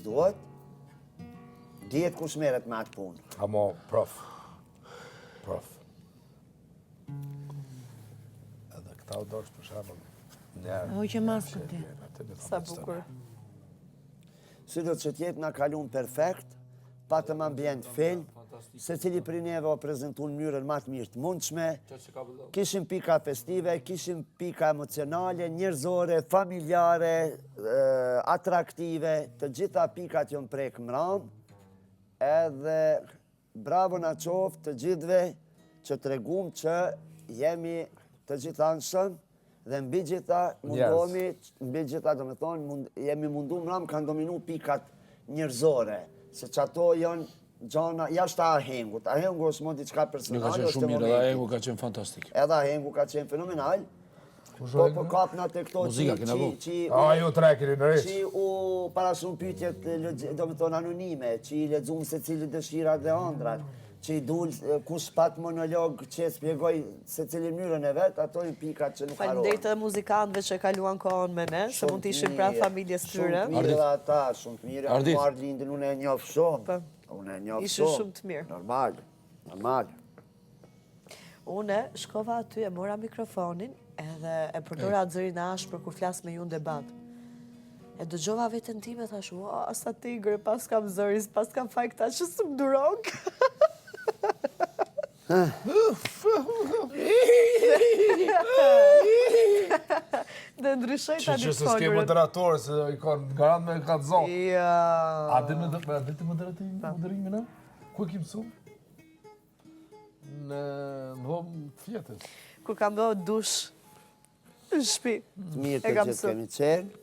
s'duhet, dihet kush merret me atë punë. Amo, prof. Edhe këta u dosh për shembull. Hoqë maskën ti. Sa bukur. Si do të jetë na kalon perfekt, patëm ambient film, se cili për neve o prezentu në mënyrën më të mirë të mundshme, kishim pika festive, kishim pika emocionale, njerëzore, familjare, atraktive, të gjitha pikat jonë prek mram, edhe bravo na qoftë të gjithve që të regum që jemi të gjithanshëm dhe mbi gjitha mundohemi, mbi gjitha do me thonë, jemi mundu mram kanë dominu pikat njerëzore, se që ato janë gjana, jashtë ahengut. Ahengu është mund diçka personale. Ka qenë shumë mirë, edhe ahengu ka qenë fantastik. Edhe ahengu ka qenë fenomenal. Po kapna të këto ju tre keni në rrisë. që u para shumë pyetjet, do me thonë anonime, që i lexuam se cili dëshirat dhe ëndrat, që i dul kush pat monolog që shpjegoj se cilin mënyrën e vet, ato janë pikat që nuk harrohen. Faleminderit edhe muzikantëve që kaluan kohën me ne, se mund të ishin pra familjes tyre. Shumë të mirë dhe ata, shumë të mirë. Ardit. Marrë lindin, unë e njoh shumë. Unë e njoh Ishin shumë. shumë të mirë. Normal. Une shkova aty, e mora mikrofonin, edhe e përdora zërin e ashpër kur flas me ju në debat. E dëgjova veten time, thash, ua, sa tigre, pas kam zërin, pas kam faj këta që së më durok. Dhe ndryshoj ta Që se s'ke moderatorë, se i kanë garant me ka të zonë. Ja. A dhe të moderimin e? Ku e ki mësu? Në dhomë fjetës. Kur kam bëhë dush në shpi. Të mirë të gjithë kemi qenë.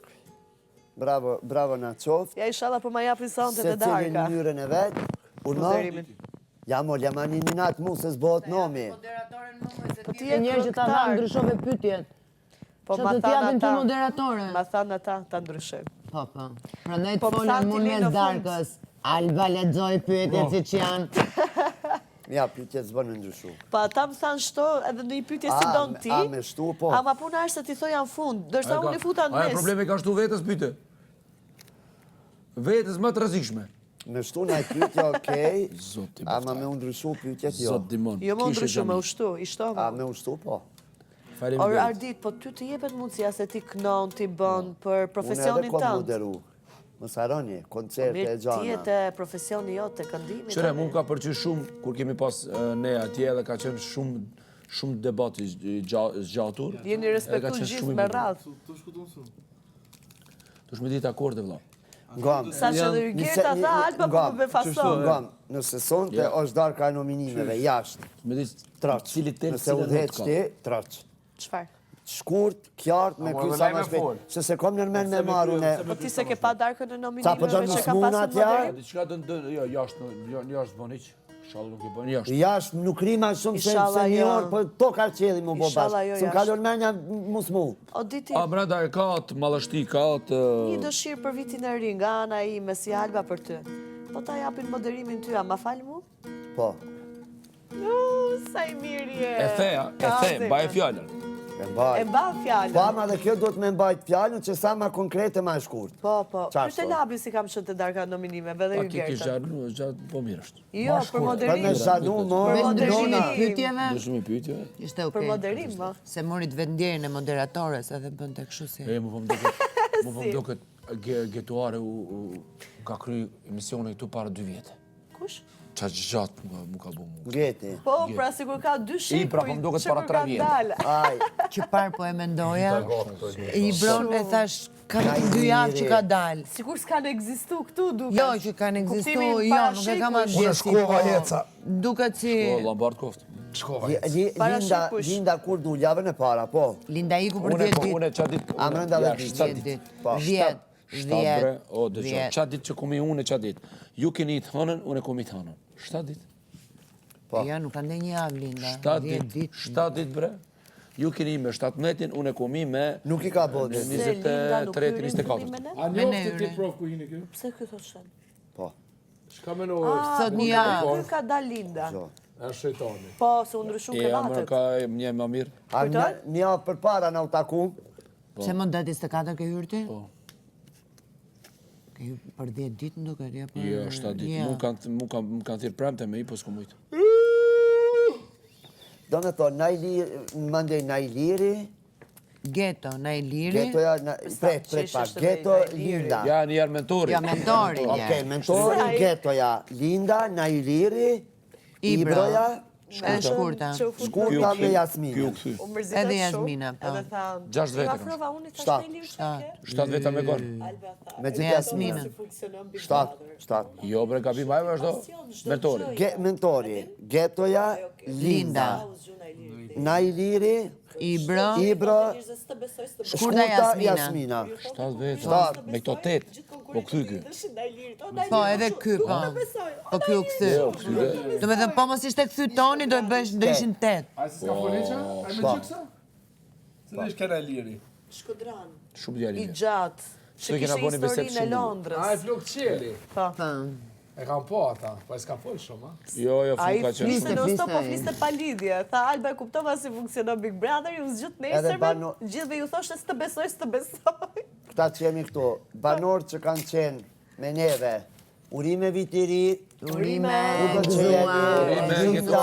Bravo na qoftë. Ja inshallah po ma japin sonte Se të cilin darka. mënyrën e vetë. Moderimin. Ja mol, jam ani një natë mu se s'bohet nomi. Po ti E je njerë që ta tha ndryshove pytjet. Po Që ma të thanë t'japin ty ata. moderatore. Ma thanë ata ta ndryshoj. Po. Prandaj Po të folën psa ti mund le mes në fund? darkës. Alba lexoj pyetjet si që janë. Ja, pyetjet s'bën në ndryshu. Po ata më thanë shto edhe në një pyetje si don ti. A me shtu, po. Ama puna është se ti thoja në fund, dërsa unë i futa në Aja mes. problemi ka shtu vetës pyte. Vetës më të rrezikshme. Me shtu na e pyetje, okej. Zoti Ama me u ndryshu pyetjet, jo. Zot dimon. Jo më ndryshu me ushtu, i A shtova. me u shtu, po. Or Faleminderit. Ardit, po ty të jepet mundësia se ti kënon, ti bën për Unë edhe profesionin kom tënd. moderu. Mos harroni, koncerte e Mirë, ti gjana. jetë profesioni jot të këndimit. Qëre, mu ka përqy shumë, kur kemi pas ne atje edhe ka qenë shumë debati zgjatur. Jeni respektu gjithë me radhë. Tush me ditë akorde, vëlla. Ngam. Sa që dhe Gerta tha, Alba po më befason. Ngam, nëse sonte është darka e nominimeve jashtë. Me ditë Troq. cili tel, Nëse u dheq ti, troq. Çfarë? Shkurt, qartë, me ky sa më shpejt. Se se kom nërmen me marrë une. Po ti se ke pa darkën në Sa po do nominimeve në që ka smuna pasur atja? moderim? Diçka jo, jashtë bën hiq. Inshallah nuk e bën jashtë. Jashtë nuk rima shumë se Inshallah, një jo. orë, po to ka qedhi mu bo Inshallah, jo bashkë. Së më jashtë. kalon menja mu. O diti, A brenda e ka atë mallështi, ka atë një dëshirë për vitin e ri nga ana ime si Alba për ty. Po ta japin moderimin ty, a ma fal mu? Po, Sa i mirë je. mbaj fjalën. e E mbaj. mba fjallën. Po ama dhe kjo do të me mbajt fjallën që sa ma konkrete ma e shkurt. Po. Qartë Pyte thon? Labi si kam shëtë të darka nominimeve dhe Pa ju ki Gerta. gjatë po mirë është. Jo, për Për me moderim. zhanu, mo, Për Me ndryshimin moderim. e pyetjeve, Ndryshim e pyetje. ishte Për okej. moderim, ma. Se morit vetëndjerin e moderatores edhe bën të kështu si. Mu po më duket Getuare u ka kry emisione këtu para 2 vjetë. Kush? Qa gjatë mu ka bu mu. Gjeti. Po, pra sigur ka dy shikuj. pra, po më duket para 3 vjetë. Aj, Që parë po e mendoja, i bron e thash, kam 2 javë që ka dalë. Sigur s'kanë egzistu këtu, duke. Jo, që kanë egzistu, Kuptimi jo, nuk e kam parashikush. asgjë Unë si shkova po. jeca. Duket si Po, Lambart koftë. Shkova. Linda kur du javën e para, po. Linda iku për Une 10 ditë. une qa ditë. A më rënda dhe 10 ditë. ditë. Po. 10. 7 bre, o dëgjoj. 10. Qa ditë që kumi une qa ditë. Ju keni i thonën, une kumi i thonën. 7 ditë. Po. Ja, nuk ka ndë një javë, Linda. 7 10 ditë. 7 ditë bre. Ju keni me 17-in, une kumi me Nuk i ka bodi. 23-24. A Me njofte ti ne, prof ku jini kjo? Pse kjo thot shten? Po. Shka me në Sot një javë. Kur ka dal Linda. e shëjtoni. Po, se u ndryshu E, amër krevatet. ka një më mirë. A një javë për para në u taku. Pse më datë 24 ke hyrti? Po. Për 10 ditë në duket, ja për... Jo, 7 ditë. Mu kanë thirë premte me i, po s'ku mujtë. Do me thonë, mandej Najliri, Geto, Najliri. Getoja, pret pa, Geto, Linda. Ja, njerë mentori. Ja, mentori, Okej, mentori, Getoja, Linda, Najliri, Ibroja, E shkurta. Shkurta me Jasmina. Kjo këthy. U mërzita Edhe shumë, Jasmina, po. edhe thanë... 6 vete kam. Afrova unë i thash Shtat. me lirë që ke? 7 veta me gonë. Alba tha, Me Me gjithë Jasmina. si funksionon Big 7, Brother. 7. Jo, bre, gabim ajme është do mentori. Mentori, Getoja, Linda, Najliri, Ibro, Shkurta, Jasmina. 7 veta. Me këto 8. Po këthy ky. Po, edhe ky, po. Po ky u kthy. Do me thënë, po mos ishte kthy Toni, do ishin 8. A si s'ka foleqa? A me gjyksa? Se dhe ishke Najliri. Shkodran, Shumë i djali. gjatë, S'u që kena kishe boni beset historinë e shumë. Londrës. A e flok qeli. Po. E kam po ata, po e s'ka fol shumë, ha? Jo, A i fun ka qenë fliste shumë. non stop, po fliste. fliste pa lidhje. Tha, Alba, e kuptova si funksionon Big Brother, ju zgjut nesërme, gjithve ju thoshe s'të besoj, s'të besoj. Këta që jemi këtu, banorë që kanë qenë me neve, urime viti ri, Urime, udhëqeli, Urime, Linda,